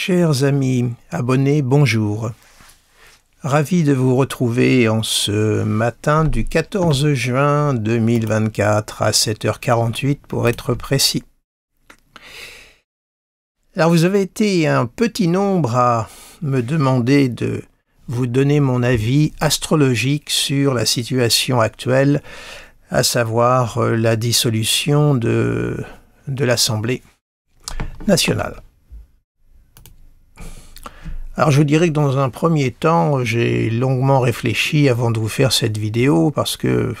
Chers amis, abonnés, bonjour. Ravi de vous retrouver en ce matin du 14 juin 2024 à 7h48 pour être précis. Alors vous avez été un petit nombre à me demander de vous donner mon avis astrologique sur la situation actuelle, à savoir la dissolution de l'Assemblée nationale. Alors je vous dirais que dans un premier temps, j'ai longuement réfléchi avant de vous faire cette vidéo parce que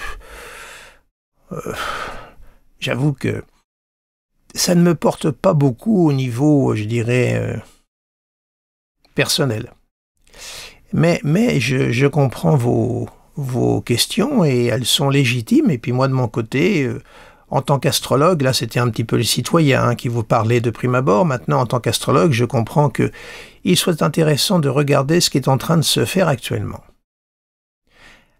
j'avoue que ça ne me porte pas beaucoup au niveau, je dirais, personnel. Mais je comprends vos questions et elles sont légitimes. Et puis moi de mon côté, en tant qu'astrologue, là c'était un petit peu le citoyen qui vous parlait de prime abord. Maintenant en tant qu'astrologue, je comprends qu'il soit intéressant de regarder ce qui est en train de se faire actuellement.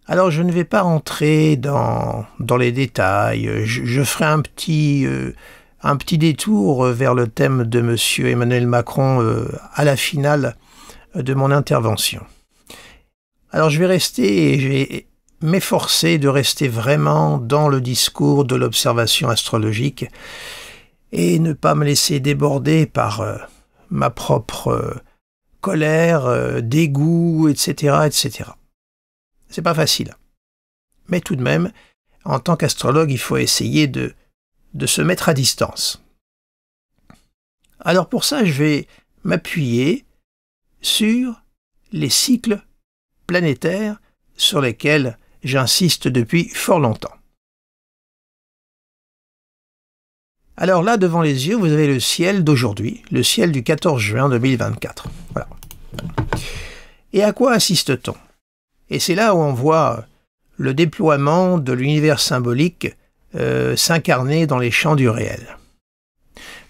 Alors je ne vais pas rentrer dans les détails, je ferai un petit détour vers le thème de M. Emmanuel Macron à la finale de mon intervention. Alors je vais m'efforcer de rester vraiment dans le discours de l'observation astrologique et ne pas me laisser déborder par ma propre colère, dégoût, etc., etc. C'est pas facile. Mais tout de même, en tant qu'astrologue, il faut essayer de se mettre à distance. Alors pour ça, je vais m'appuyer sur les cycles planétaires sur lesquels j'insiste depuis fort longtemps. Alors là, devant les yeux, vous avez le ciel d'aujourd'hui, le ciel du 14 juin 2024. Voilà. Et à quoi assiste-t-on? Et c'est là où on voit le déploiement de l'univers symbolique s'incarner dans les champs du réel.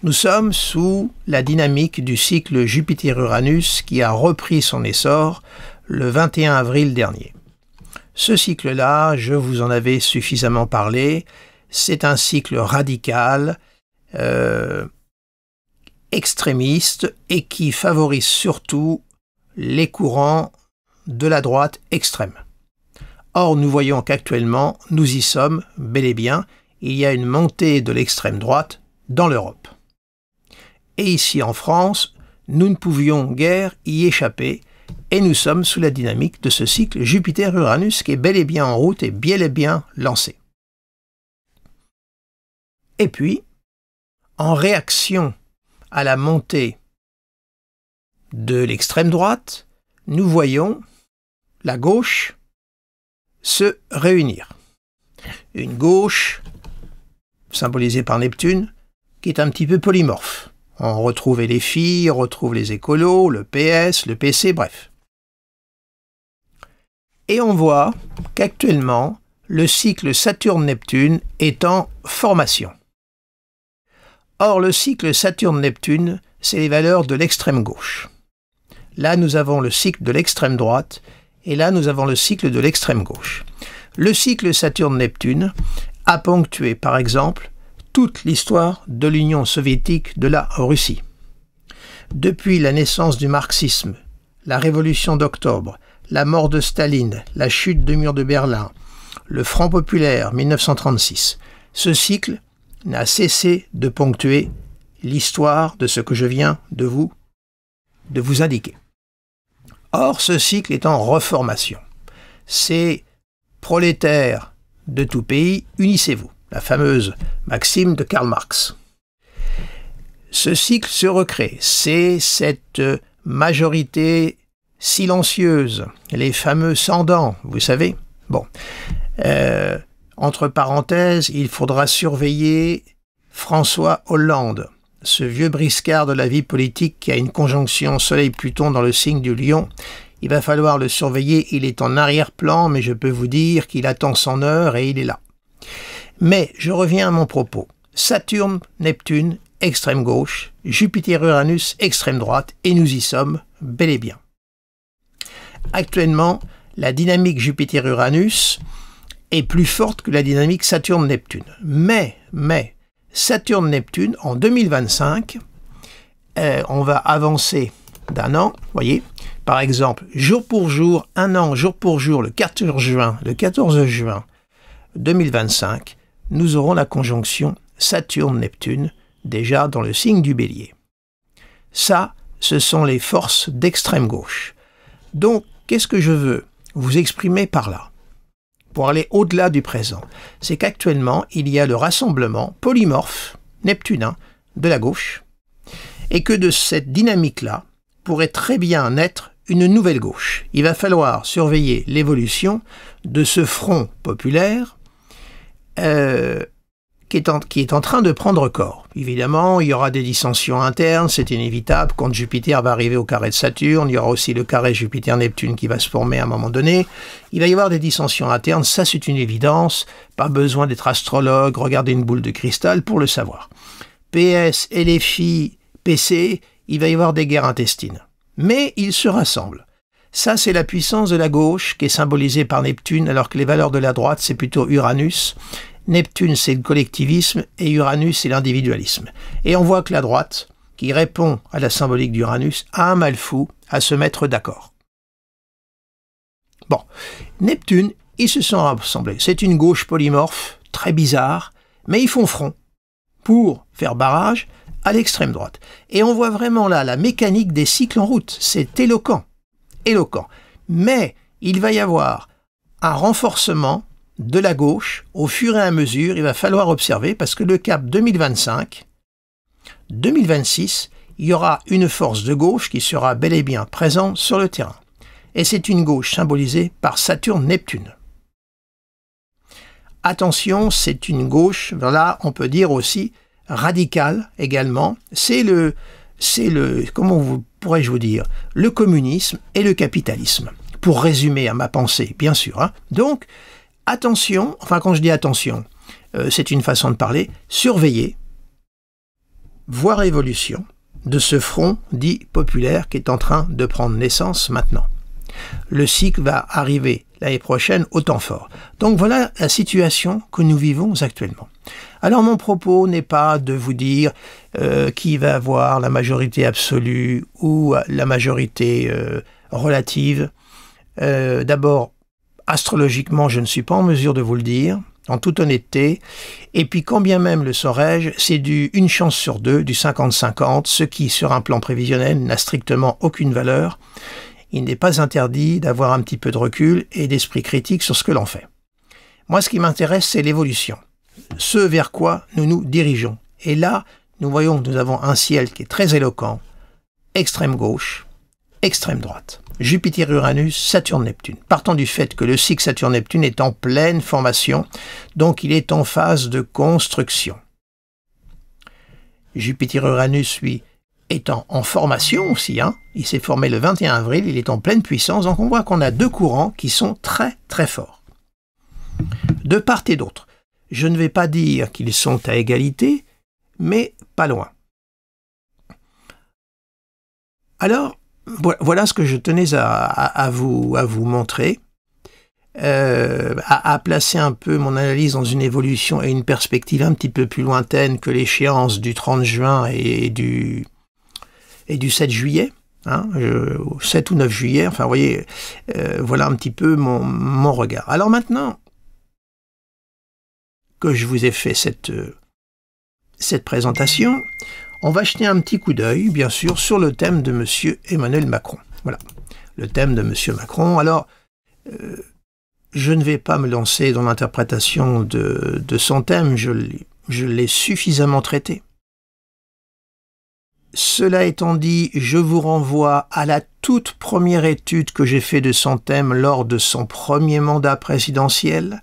Nous sommes sous la dynamique du cycle Jupiter-Uranus qui a repris son essor le 21 avril dernier. Ce cycle-là, je vous en avais suffisamment parlé, c'est un cycle radical, extrémiste et qui favorise surtout les courants de la droite extrême. Or, nous voyons qu'actuellement, nous y sommes bel et bien, il y a une montée de l'extrême droite dans l'Europe. Et ici en France, nous ne pouvions guère y échapper, et nous sommes sous la dynamique de ce cycle Jupiter-Uranus qui est bel et bien en route et bel et bien lancé. Et puis, en réaction à la montée de l'extrême droite, nous voyons la gauche se réunir. Une gauche, symbolisée par Neptune, qui est un petit peu polymorphe. On retrouve les filles, on retrouve les écolos, le PS, le PC, bref. Et on voit qu'actuellement, le cycle Saturne-Neptune est en formation. Or, le cycle Saturne-Neptune, c'est les valeurs de l'extrême gauche. Là, nous avons le cycle de l'extrême droite, et là, nous avons le cycle de l'extrême gauche. Le cycle Saturne-Neptune a ponctué, par exemple, toute l'histoire de l'Union soviétique de la Russie. Depuis la naissance du marxisme, la révolution d'octobre, la mort de Staline, la chute du mur de Berlin, le Front populaire 1936, ce cycle n'a cessé de ponctuer l'histoire de ce que je viens de vous indiquer. Or, ce cycle est en reformation. C'est prolétaires de tout pays, unissez-vous. La fameuse maxime de Karl Marx. Ce cycle se recrée. C'est cette majorité silencieuse, les fameux sans-dents, vous savez. Bon. Entre parenthèses, il faudra surveiller François Hollande, ce vieux briscard de la vie politique qui a une conjonction Soleil-Pluton dans le signe du Lion. Il va falloir le surveiller, il est en arrière-plan, mais je peux vous dire qu'il attend son heure et il est là. Mais je reviens à mon propos. Saturne, Neptune, extrême gauche, Jupiter-Uranus, extrême droite, et nous y sommes bel et bien. Actuellement, la dynamique Jupiter-Uranus est plus forte que la dynamique Saturne-Neptune. Mais, Saturne-Neptune, en 2025, on va avancer d'un an, voyez, par exemple, jour pour jour, un an, jour pour jour, le 14 juin 2025, nous aurons la conjonction Saturne-Neptune, déjà dans le signe du Bélier. Ça, ce sont les forces d'extrême gauche. Donc, qu'est-ce que je veux vous exprimer par là, pour aller au-delà du présent? C'est qu'actuellement, il y a le rassemblement polymorphe neptunin de la gauche, et que de cette dynamique-là pourrait très bien naître une nouvelle gauche. Il va falloir surveiller l'évolution de ce front populaire qui est en train de prendre corps. Évidemment, il y aura des dissensions internes, c'est inévitable. Quand Jupiter va arriver au carré de Saturne, il y aura aussi le carré Jupiter-Neptune qui va se former à un moment donné. Il va y avoir des dissensions internes, ça c'est une évidence. Pas besoin d'être astrologue, regarder une boule de cristal pour le savoir. PS, LFI, PC, il va y avoir des guerres intestines. Mais ils se rassemblent. Ça, c'est la puissance de la gauche qui est symbolisée par Neptune, alors que les valeurs de la droite, c'est plutôt Uranus. Neptune, c'est le collectivisme et Uranus, c'est l'individualisme. Et on voit que la droite, qui répond à la symbolique d'Uranus, a un mal fou à se mettre d'accord. Bon, Neptune, ils se sont rassemblés. C'est une gauche polymorphe, très bizarre, mais ils font front pour faire barrage à l'extrême droite. Et on voit vraiment là la mécanique des cycles en route. C'est éloquent. Mais il va y avoir un renforcement de la gauche au fur et à mesure. Il va falloir observer parce que le cap 2025, 2026, il y aura une force de gauche qui sera bel et bien présente sur le terrain. Et c'est une gauche symbolisée par Saturne-Neptune. Attention, c'est une gauche, là on peut dire aussi radicale également. C'est le, comment pourrais-je vous dire, le communisme et le capitalisme. Pour résumer à ma pensée, bien sûr. Hein. Donc, attention, enfin quand je dis attention, c'est une façon de parler, surveiller, voir évolution de ce front dit populaire qui est en train de prendre naissance maintenant. Le cycle va arriver l'année prochaine au temps fort. Donc voilà la situation que nous vivons actuellement. Alors mon propos n'est pas de vous dire qui va avoir la majorité absolue ou la majorité relative. D'abord, astrologiquement, je ne suis pas en mesure de vous le dire, en toute honnêteté. Et puis, quand bien même le saurais-je, c'est une chance sur deux, du 50-50, ce qui, sur un plan prévisionnel, n'a strictement aucune valeur. Il n'est pas interdit d'avoir un petit peu de recul et d'esprit critique sur ce que l'on fait. Moi, ce qui m'intéresse, c'est l'évolution. Ce vers quoi nous nous dirigeons. Et là, nous voyons que nous avons un ciel qui est très éloquent, extrême gauche, extrême droite. Jupiter-Uranus, Saturne-Neptune. Partant du fait que le cycle Saturne-Neptune est en pleine formation, donc il est en phase de construction. Jupiter-Uranus, lui, étant en formation aussi, hein, il s'est formé le 21 avril, il est en pleine puissance, donc on voit qu'on a deux courants qui sont très très forts. De part et d'autre. Je ne vais pas dire qu'ils sont à égalité, mais pas loin. Alors, voilà ce que je tenais à vous montrer, à placer un peu mon analyse dans une évolution et une perspective un petit peu plus lointaine que l'échéance du 30 juin et du 7 juillet, hein, 7 ou 9 juillet, enfin vous voyez, voilà un petit peu mon regard. Alors maintenant que je vous ai fait cette présentation, on va jeter un petit coup d'œil, bien sûr, sur le thème de M. Emmanuel Macron. Voilà, le thème de M. Macron. Alors, je ne vais pas me lancer dans l'interprétation de son thème, je l'ai suffisamment traité. Cela étant dit, je vous renvoie à la toute première étude que j'ai faite de son thème lors de son premier mandat présidentiel.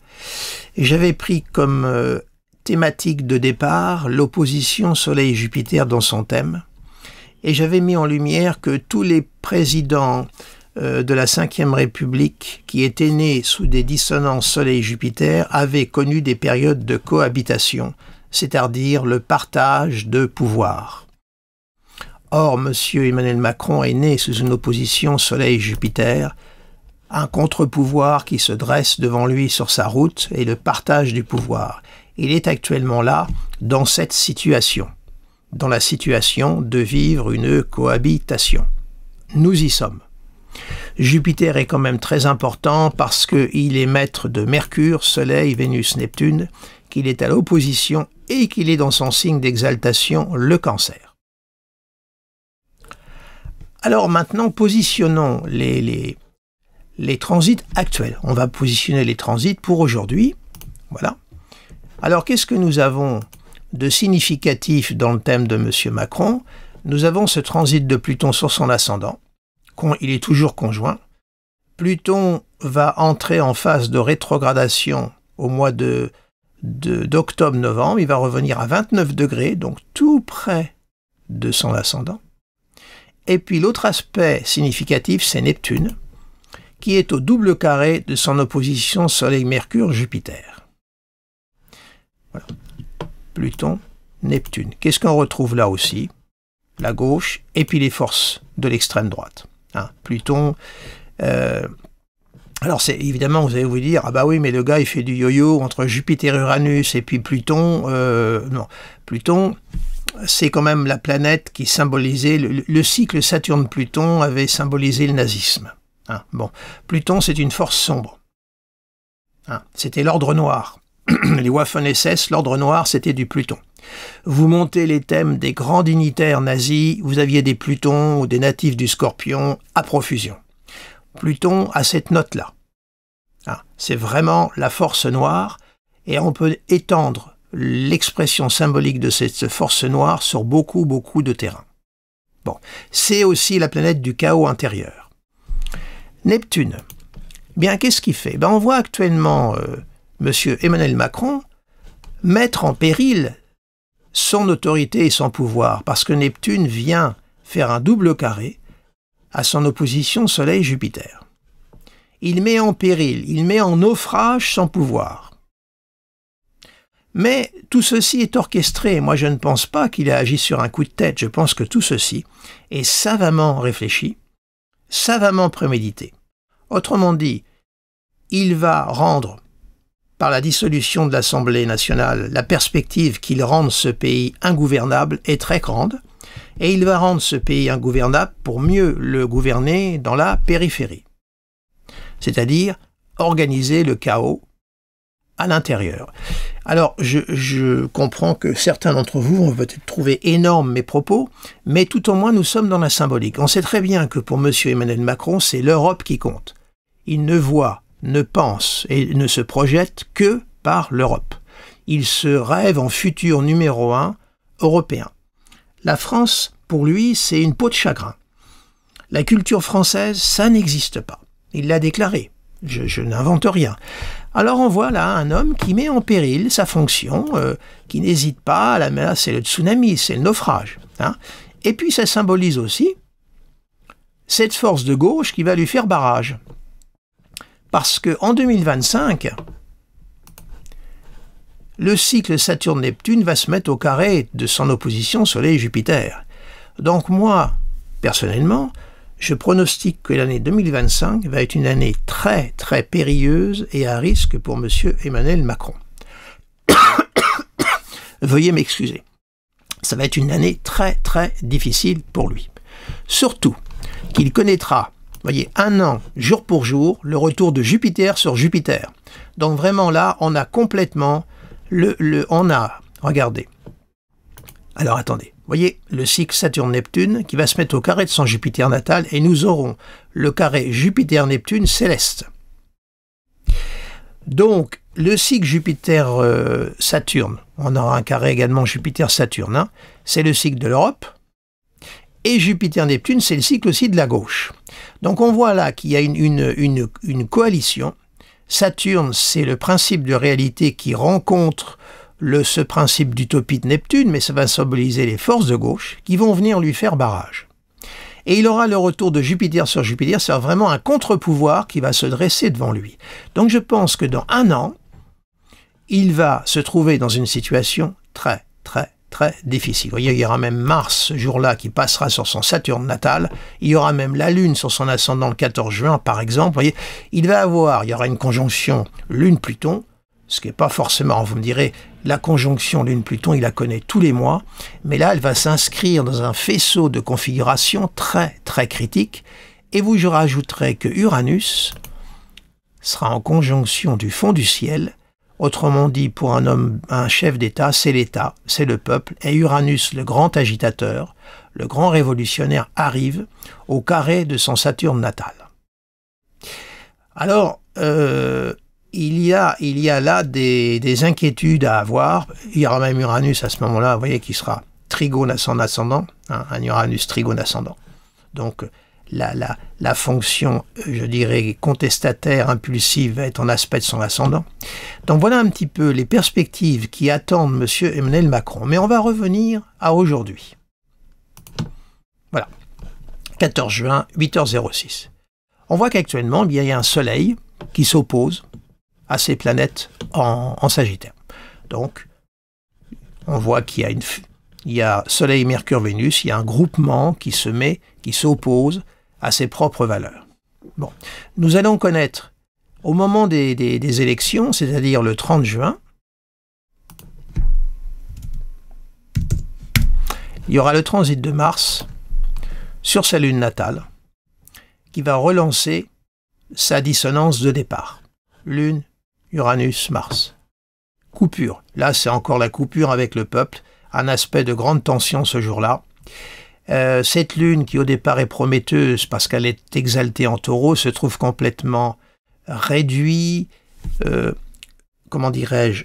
J'avais pris comme thématique de départ l'opposition Soleil-Jupiter dans son thème, et j'avais mis en lumière que tous les présidents de la Ve République qui étaient nés sous des dissonances Soleil-Jupiter avaient connu des périodes de cohabitation, c'est-à-dire le partage de pouvoir. Or, M. Emmanuel Macron est né sous une opposition Soleil-Jupiter, un contre-pouvoir qui se dresse devant lui sur sa route et le partage du pouvoir. Il est actuellement là, dans cette situation, dans la situation de vivre une cohabitation. nous y sommes. Jupiter est quand même très important parce qu'il est maître de Mercure, Soleil, Vénus, Neptune, qu'il est à l'opposition et qu'il est dans son signe d'exaltation, le Cancer. Alors maintenant, positionnons les transits actuels. On va positionner les transits pour aujourd'hui. Voilà. Alors, qu'est-ce que nous avons de significatif dans le thème de M. Macron? Nous avons ce transit de Pluton sur son ascendant. Il est toujours conjoint. Pluton va entrer en phase de rétrogradation au mois d'octobre-novembre. Il va revenir à 29 degrés, donc tout près de son ascendant. Et puis l'autre aspect significatif, c'est Neptune, qui est au double carré de son opposition Soleil-Mercure-Jupiter. Voilà. Pluton, Neptune. Qu'est-ce qu'on retrouve là aussi? La gauche et puis les forces de l'extrême droite. Hein, Pluton... alors c'est évidemment, vous allez vous dire, ah bah oui, mais le gars il fait du yo-yo entre Jupiter et Uranus et puis Pluton. Non, Pluton, c'est quand même la planète qui symbolisait, le cycle Saturne-Pluton avait symbolisé le nazisme. Hein, bon, Pluton c'est une force sombre. Hein, c'était l'ordre noir. Les Waffen-SS, l'ordre noir, c'était du Pluton. Vous montez les thèmes des grands dignitaires nazis, vous aviez des Plutons ou des natifs du Scorpion à profusion. Pluton a cette note-là. Hein, c'est vraiment la force noire, et on peut étendre l'expression symbolique de cette force noire sur beaucoup de terrains. Bon, c'est aussi la planète du chaos intérieur. Neptune, bien qu'est-ce qu'il fait? Ben, on voit actuellement M. Emmanuel Macron mettre en péril son autorité et son pouvoir, parce que Neptune vient faire un double carré à son opposition Soleil-Jupiter. Il met en péril, il met en naufrage son pouvoir. Mais tout ceci est orchestré. Moi, je ne pense pas qu'il a agi sur un coup de tête. Je pense que tout ceci est savamment réfléchi, savamment prémédité. Autrement dit, il va rendre, par la dissolution de l'Assemblée nationale, la perspective qu'il rende ce pays ingouvernable est très grande, et il va rendre ce pays ingouvernable pour mieux le gouverner dans la périphérie. C'est-à-dire organiser le chaos à l'intérieur. Alors, je comprends que certains d'entre vous vont peut-être trouver énormes mes propos, mais tout au moins nous sommes dans la symbolique. On sait très bien que pour M. Emmanuel Macron, c'est l'Europe qui compte. Il ne voit, ne pense et ne se projette que par l'Europe. Il se rêve en futur numéro 1 européen. La France, pour lui, c'est une peau de chagrin. La culture française, ça n'existe pas. Il l'a déclaré. Je n'invente rien. Alors on voit là un homme qui met en péril sa fonction, qui n'hésite pas, là c'est le tsunami, c'est le naufrage. Hein. Et puis ça symbolise aussi cette force de gauche qui va lui faire barrage. Parce qu'en 2025, le cycle Saturne-Neptune va se mettre au carré de son opposition Soleil-Jupiter. Donc moi, personnellement, je pronostique que l'année 2025 va être une année très périlleuse et à risque pour M. Emmanuel Macron. Veuillez m'excuser. Ça va être une année très difficile pour lui. Surtout qu'il connaîtra, voyez, un an, jour pour jour, le retour de Jupiter sur Jupiter. Donc vraiment là, on a complètement regardez. Alors attendez. Voyez, le cycle Saturne-Neptune qui va se mettre au carré de son Jupiter natal et nous aurons le carré Jupiter-Neptune céleste. Donc, le cycle Jupiter-Saturne, on aura un carré également Jupiter-Saturne, hein, c'est le cycle de l'Europe. Et Jupiter-Neptune, c'est le cycle aussi de la gauche. Donc on voit là qu'il y a une coalition. Saturne, c'est le principe de réalité qui rencontre ce principe d'utopie de Neptune, mais ça va symboliser les forces de gauche qui vont venir lui faire barrage. Et il aura le retour de Jupiter sur Jupiter, c'est vraiment un contre-pouvoir qui va se dresser devant lui. Donc je pense que dans un an, il va se trouver dans une situation très difficile. Vous voyez, il y aura même Mars ce jour-là qui passera sur son Saturne natal, il y aura même la Lune sur son ascendant le 14 juin par exemple. Vous voyez, il y aura une conjonction Lune-Pluton, ce qui n'est pas forcément, vous me direz, la conjonction Lune-Pluton, il la connaît tous les mois, mais là, elle va s'inscrire dans un faisceau de configuration très, très critique, et vous, je rajouterai que Uranus sera en conjonction du fond du ciel, autrement dit, pour un homme, un chef d'État, c'est l'État, c'est le peuple, et Uranus, le grand agitateur, le grand révolutionnaire, arrive au carré de son Saturne natal. Alors, il y a là des inquiétudes à avoir. Il y aura même Uranus à ce moment-là, vous voyez, qui sera trigone à son ascendant, hein, un Uranus trigone ascendant. Donc, la fonction, je dirais, contestataire, impulsive, va être en aspect de son ascendant. Donc, voilà un petit peu les perspectives qui attendent M. Emmanuel Macron. Mais on va revenir à aujourd'hui. Voilà, 14 juin, 8h06. On voit qu'actuellement, il y a un soleil qui s'oppose à ces planètes en Sagittaire. Donc, on voit qu'il y a Soleil, Mercure, Vénus, il y a un groupement qui s'oppose à ses propres valeurs. Bon, nous allons connaître, au moment des élections, c'est-à-dire le 30 juin, il y aura le transit de Mars sur sa lune natale, qui va relancer sa dissonance de départ. Lune, Uranus, Mars. Coupure. Là, c'est encore la coupure avec le peuple. Un aspect de grande tension ce jour-là. Cette lune, qui au départ est prometteuse parce qu'elle est exaltée en taureau, se trouve complètement réduite, comment dirais-je,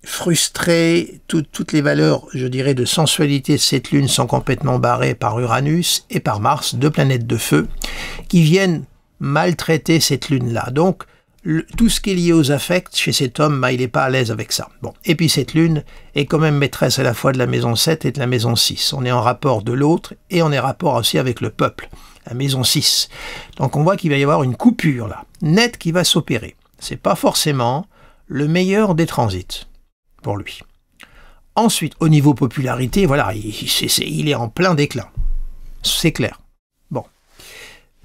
frustrée. Toutes les valeurs, je dirais, de sensualité de cette lune sont complètement barrées par Uranus et par Mars, deux planètes de feu, qui viennent maltraiter cette lune-là. Donc, tout ce qui est lié aux affects, chez cet homme, il n'est pas à l'aise avec ça. Bon. Et puis cette lune est quand même maîtresse à la fois de la maison 7 et de la maison 6. On est en rapport de l'autre et on est en rapport aussi avec le peuple, la maison 6. Donc on voit qu'il va y avoir une coupure là, nette qui va s'opérer. C'est pas forcément le meilleur des transits pour lui. Ensuite, au niveau popularité, voilà, il est en plein déclin. C'est clair.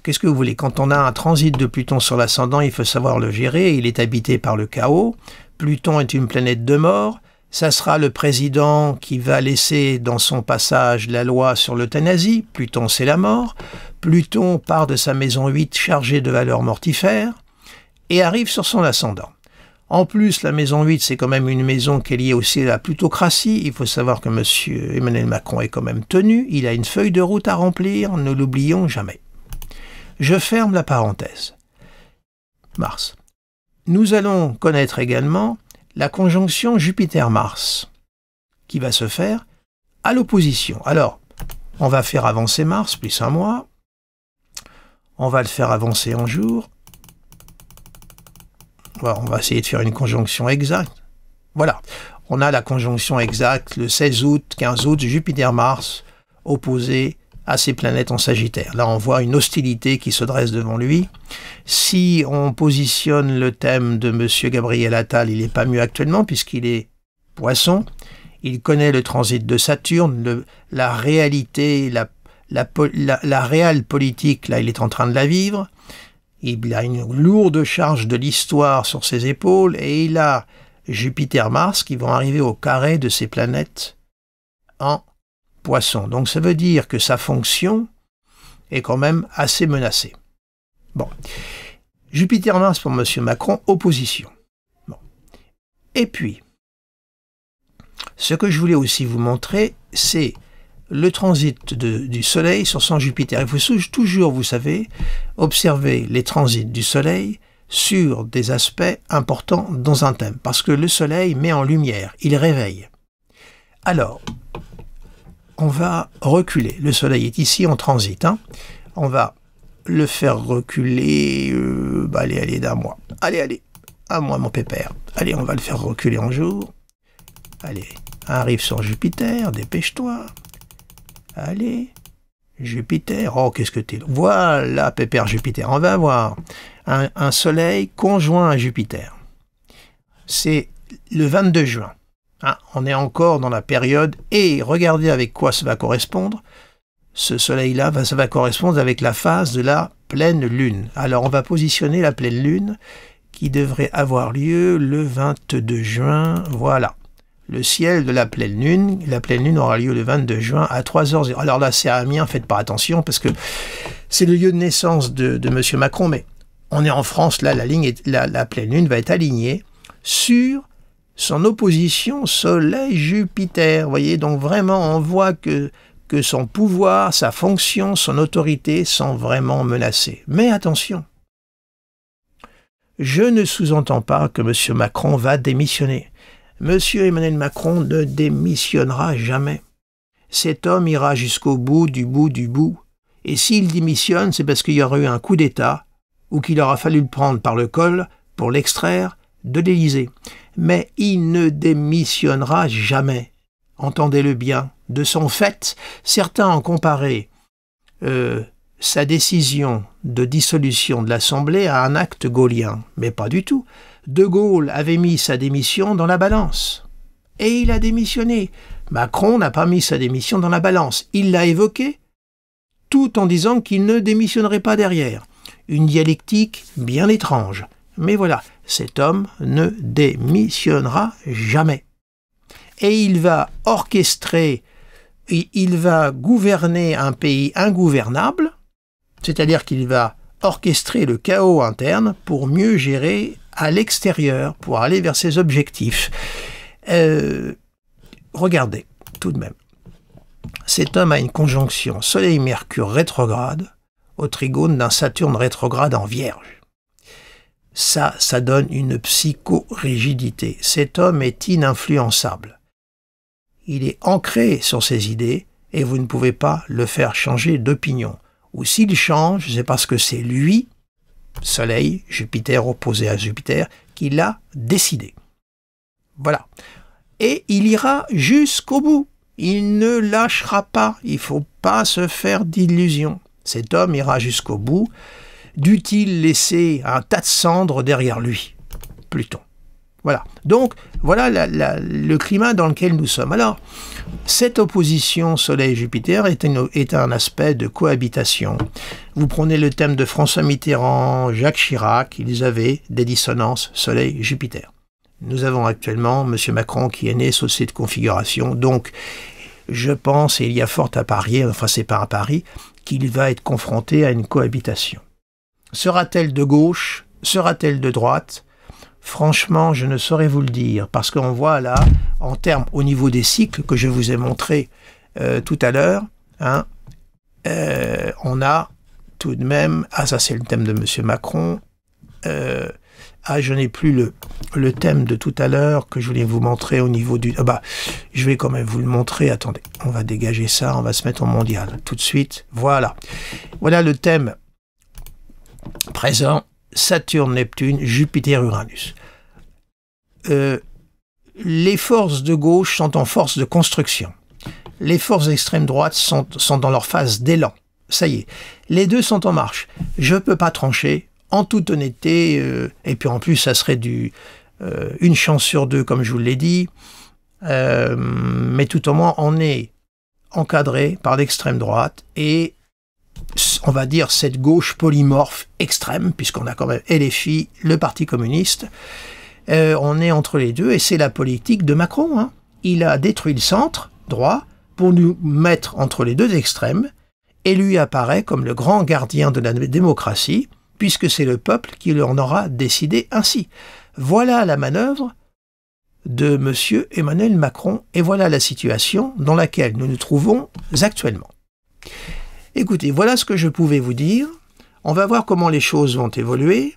Qu'est-ce que vous voulez? Quand on a un transit de Pluton sur l'ascendant, il faut savoir le gérer. Il est habité par le chaos. Pluton est une planète de mort. Ça sera le président qui va laisser dans son passage la loi sur l'euthanasie. Pluton, c'est la mort. Pluton part de sa maison 8 chargée de valeurs mortifères et arrive sur son ascendant. En plus, la maison 8, c'est quand même une maison qui est liée aussi à la plutocratie. Il faut savoir que M. Emmanuel Macron est quand même tenu. Il a une feuille de route à remplir. Ne l'oublions jamais. Je ferme la parenthèse. Mars. Nous allons connaître également la conjonction Jupiter-Mars qui va se faire à l'opposition. Alors, on va faire avancer Mars plus un mois. On va le faire avancer en jour. On va essayer de faire une conjonction exacte. Voilà. On a la conjonction exacte le 16 août, 15 août, Jupiter-Mars opposé à ces planètes en Sagittaire. Là, on voit une hostilité qui se dresse devant lui. Si on positionne le thème de M. Gabriel Attal, il n'est pas mieux actuellement puisqu'il est Poisson. Il connaît le transit de Saturne, la réalité, la réelle politique, là, il est en train de la vivre. Il a une lourde charge de l'histoire sur ses épaules et il a Jupiter-Mars qui vont arriver au carré de ces planètes en Poisson. Donc ça veut dire que sa fonction est quand même assez menacée. Bon. Jupiter-Mars pour M. Macron, opposition. Bon. Et puis, ce que je voulais aussi vous montrer, c'est le transit du Soleil sur son Jupiter. Il faut toujours, vous savez, observer les transits du Soleil sur des aspects importants dans un thème. Parce que le Soleil met en lumière, il réveille. Alors, on va reculer. Le Soleil est ici en transit. Hein. On va le faire reculer, allez, d'un mois. Allez, un mois, mon pépère. Allez, on va le faire reculer en jour. Allez, arrive sur Jupiter, dépêche-toi. Allez, Jupiter. Oh, qu'est-ce que t'es là. Voilà, pépère Jupiter. On va avoir un Soleil conjoint à Jupiter. C'est le 22 juin. Hein, on est encore dans la période, et regardez avec quoi ça va correspondre. Ce soleil-là, ça va correspondre avec la phase de la pleine lune. Alors on va positionner la pleine lune qui devrait avoir lieu le 22 juin. Voilà. Le ciel de la pleine lune aura lieu le 22 juin à 3h00. Alors là, c'est à Amiens, faites pas attention, parce que c'est le lieu de naissance de M. Macron, mais on est en France, là, la pleine lune va être alignée sur son opposition Soleil-Jupiter. Vous voyez, donc vraiment, on voit que son pouvoir, sa fonction, son autorité sont vraiment menacés. Mais attention, je ne sous-entends pas que M. Macron va démissionner. M. Emmanuel Macron ne démissionnera jamais. Cet homme ira jusqu'au bout du bout du bout. Et s'il démissionne, c'est parce qu'il y aura eu un coup d'État ou qu'il aura fallu le prendre par le col pour l'extraire de l'Élysée. Mais il ne démissionnera jamais. Entendez-le bien. De son fait, certains ont comparé sa décision de dissolution de l'Assemblée à un acte gaullien. Mais pas du tout. De Gaulle avait mis sa démission dans la balance. Et il a démissionné. Macron n'a pas mis sa démission dans la balance. Il l'a évoqué, tout en disant qu'il ne démissionnerait pas derrière. Une dialectique bien étrange. Mais voilà, cet homme ne démissionnera jamais. Et il va orchestrer, il va gouverner un pays ingouvernable, c'est-à-dire qu'il va orchestrer le chaos interne pour mieux gérer à l'extérieur, pour aller vers ses objectifs. Regardez, tout de même, cet homme a une conjonction Soleil-Mercure rétrograde au trigone d'un Saturne rétrograde en Vierge. Ça donne une psychorigidité. Cet homme est ininfluençable. Il est ancré sur ses idées et vous ne pouvez pas le faire changer d'opinion. Ou s'il change, c'est parce que c'est lui, Soleil, Jupiter opposé à Jupiter, qui l'a décidé. Voilà. Et il ira jusqu'au bout. Il ne lâchera pas. Il ne faut pas se faire d'illusions. Cet homme ira jusqu'au bout. Dût-il laisser un tas de cendres derrière lui, Pluton. Voilà. Donc, voilà le climat dans lequel nous sommes. Alors, cette opposition Soleil-Jupiter est un aspect de cohabitation. Vous prenez le thème de François Mitterrand, Jacques Chirac, ils avaient des dissonances Soleil-Jupiter. Nous avons actuellement M. Macron qui est né sous cette configuration. Donc, je pense, et il y a fort à parier, enfin c'est pas un pari, qu'il va être confronté à une cohabitation. Sera-t-elle de gauche? Sera-t-elle de droite? Franchement, je ne saurais vous le dire, parce qu'on voit là, en termes au niveau des cycles que je vous ai montré tout à l'heure, hein, on a tout de même, ça c'est le thème de M. Macron, je n'ai plus le thème de tout à l'heure que je voulais vous montrer au niveau du... je vais quand même vous le montrer, attendez, on va dégager ça, on va se mettre en mondial, tout de suite, voilà. Voilà le thème présent, Saturne, Neptune, Jupiter, Uranus. Les forces de gauche sont en force de construction. Les forces d'extrême droite sont dans leur phase d'élan. Ça y est, les deux sont en marche. Je ne peux pas trancher, en toute honnêteté, et puis en plus, ça serait une chance sur deux, comme je vous l'ai dit. Mais tout au moins, on est encadré par l'extrême droite et on va dire cette gauche polymorphe extrême, puisqu'on a quand même LFI, le Parti communiste. On est entre les deux et c'est la politique de Macron. Hein. Il a détruit le centre droit pour nous mettre entre les deux extrêmes et lui apparaît comme le grand gardien de la démocratie, puisque c'est le peuple qui en aura décidé ainsi. Voilà la manœuvre de M. Emmanuel Macron et voilà la situation dans laquelle nous nous trouvons actuellement. Écoutez, voilà ce que je pouvais vous dire. On va voir comment les choses vont évoluer.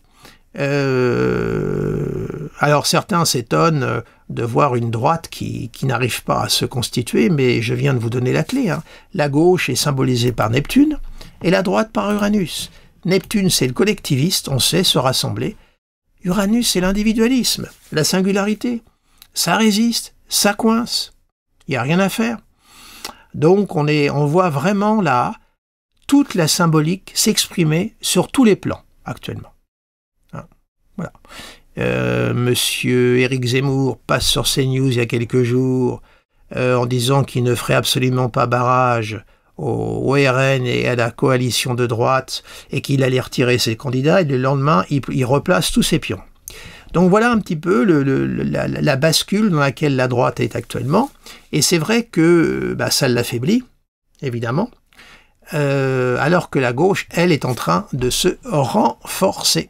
Alors certains s'étonnent de voir une droite qui n'arrive pas à se constituer, mais je viens de vous donner la clé. Hein. La gauche est symbolisée par Neptune et la droite par Uranus. Neptune, c'est le collectiviste, on sait se rassembler. Uranus, c'est l'individualisme, la singularité. Ça résiste, ça coince. Il n'y a rien à faire. Donc on voit vraiment là toute la symbolique s'exprimer sur tous les plans actuellement. Hein, voilà. Monsieur Éric Zemmour passe sur CNews il y a quelques jours en disant qu'il ne ferait absolument pas barrage au RN et à la coalition de droite et qu'il allait retirer ses candidats et le lendemain il replace tous ses pions. Donc voilà un petit peu la bascule dans laquelle la droite est actuellement. Et c'est vrai que ça l'affaiblit, évidemment, alors que la gauche, elle, est en train de se renforcer.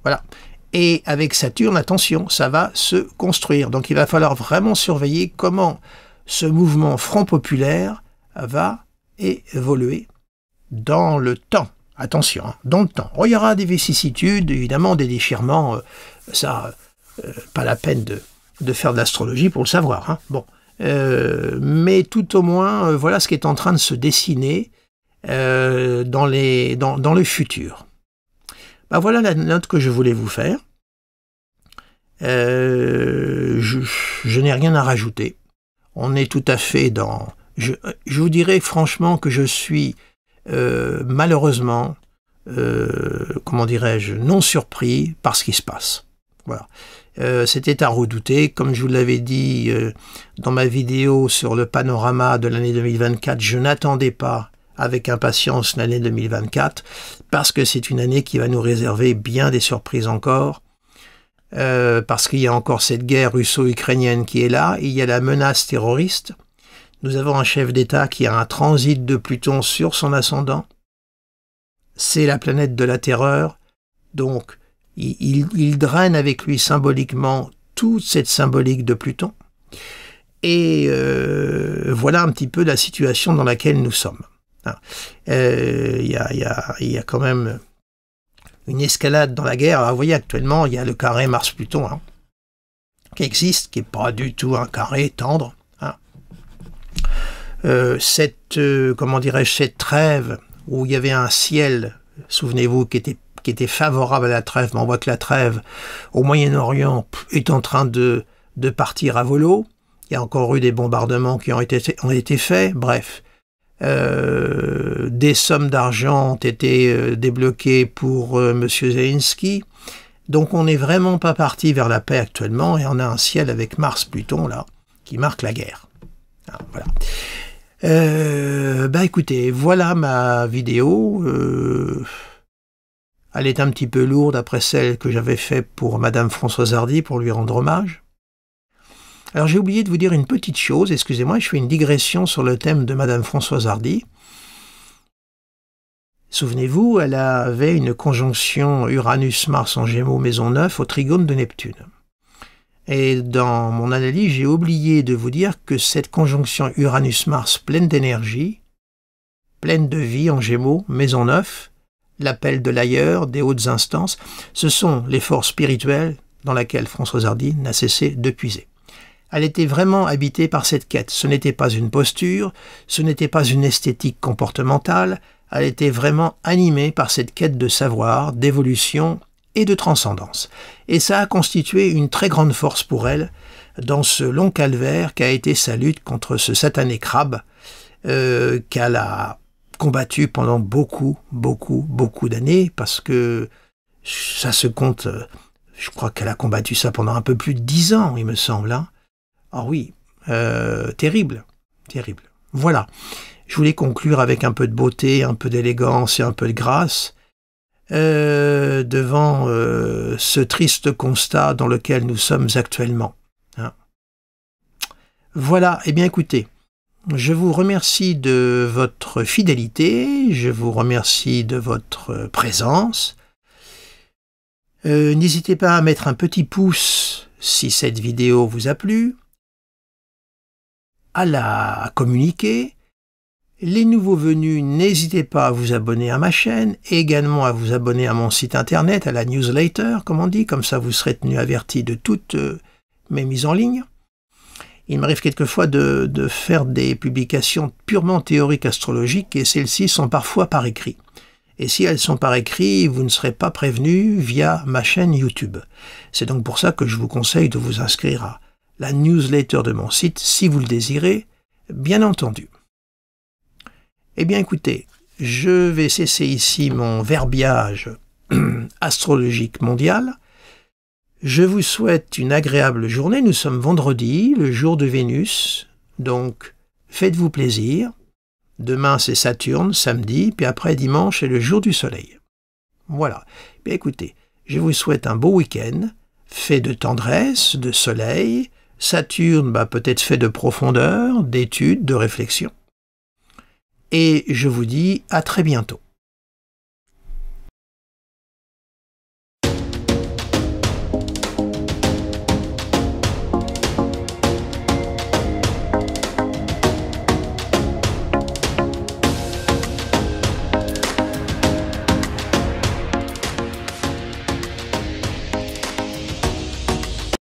Voilà. Et avec Saturne, attention, ça va se construire. Donc il va falloir vraiment surveiller comment ce mouvement Front populaire va évoluer dans le temps. Attention, hein, dans le temps. Oh, il y aura des vicissitudes, évidemment, des déchirements. Pas la peine de faire de l'astrologie pour le savoir. Hein. Bon. Mais tout au moins, voilà ce qui est en train de se dessiner dans le futur. Voilà la note que je voulais vous faire. Je n'ai rien à rajouter. On est tout à fait dans... Je vous dirais franchement que je suis malheureusement, comment dirais-je, non surpris par ce qui se passe. Voilà. C'était à redouter. Comme je vous l'avais dit dans ma vidéo sur le panorama de l'année 2024, je n'attendais pas avec impatience l'année 2024, parce que c'est une année qui va nous réserver bien des surprises encore, parce qu'il y a encore cette guerre russo-ukrainienne qui est là, il y a la menace terroriste, nous avons un chef d'État qui a un transit de Pluton sur son ascendant, c'est la planète de la terreur, donc il draine avec lui symboliquement toute cette symbolique de Pluton, et voilà un petit peu la situation dans laquelle nous sommes. Il y a quand même une escalade dans la guerre. Alors, vous voyez, actuellement, il y a le carré Mars-Pluton qui existe, qui n'est pas du tout un carré tendre. Comment dirais-je, cette trêve où il y avait un ciel, souvenez-vous, qui était favorable à la trêve, mais on voit que la trêve au Moyen-Orient est en train de partir à volo. Il y a encore eu des bombardements qui ont été faits, bref. Des sommes d'argent ont été débloquées pour M. Zelensky. Donc on n'est vraiment pas parti vers la paix actuellement et on a un ciel avec Mars-Pluton là qui marque la guerre. Voilà. Écoutez, voilà ma vidéo. Elle est un petit peu lourde après celle que j'avais faite pour Madame Françoise Hardy pour lui rendre hommage. Alors j'ai oublié de vous dire une petite chose, excusez-moi, je fais une digression sur le thème de Madame Françoise Hardy. Souvenez-vous, elle avait une conjonction Uranus-Mars en Gémeaux maison 9 au trigone de Neptune. Et dans mon analyse, j'ai oublié de vous dire que cette conjonction Uranus-Mars pleine d'énergie, pleine de vie en Gémeaux, maison 9, l'appel de l'ailleurs, des hautes instances, ce sont les forces spirituelles dans lesquelles Françoise Hardy n'a cessé de puiser. Elle était vraiment habitée par cette quête. Ce n'était pas une posture, ce n'était pas une esthétique comportementale, elle était vraiment animée par cette quête de savoir, d'évolution et de transcendance. Et ça a constitué une très grande force pour elle dans ce long calvaire qu'a été sa lutte contre ce satané crabe qu'elle a combattu pendant beaucoup d'années, parce que ça se compte, je crois qu'elle a combattu ça pendant un peu plus de 10 ans, il me semble, hein. Ah oui, terrible, terrible. Voilà, je voulais conclure avec un peu de beauté, un peu d'élégance et un peu de grâce devant ce triste constat dans lequel nous sommes actuellement. Voilà, eh bien écoutez, je vous remercie de votre fidélité, je vous remercie de votre présence. N'hésitez pas à mettre un petit pouce si cette vidéo vous a plu, à la communiquer. Les nouveaux venus, n'hésitez pas à vous abonner à ma chaîne, et également à vous abonner à mon site internet, à la newsletter, comme on dit, comme ça vous serez tenu averti de toutes mes mises en ligne. Il m'arrive quelquefois de faire des publications purement théoriques astrologiques, et celles-ci sont parfois par écrit. Et si elles sont par écrit, vous ne serez pas prévenu via ma chaîne YouTube. C'est donc pour ça que je vous conseille de vous inscrire à la newsletter de mon site, si vous le désirez, bien entendu. Eh bien écoutez, je vais cesser ici mon verbiage astrologique mondial. Je vous souhaite une agréable journée. Nous sommes vendredi, le jour de Vénus, donc faites-vous plaisir. Demain c'est Saturne, samedi, puis après dimanche c'est le jour du soleil. Voilà. Bien écoutez, Je vous souhaite un beau week-end, fait de tendresse, de soleil, Saturne peut-être fait de profondeur, d'études, de réflexion. Et je vous dis à très bientôt.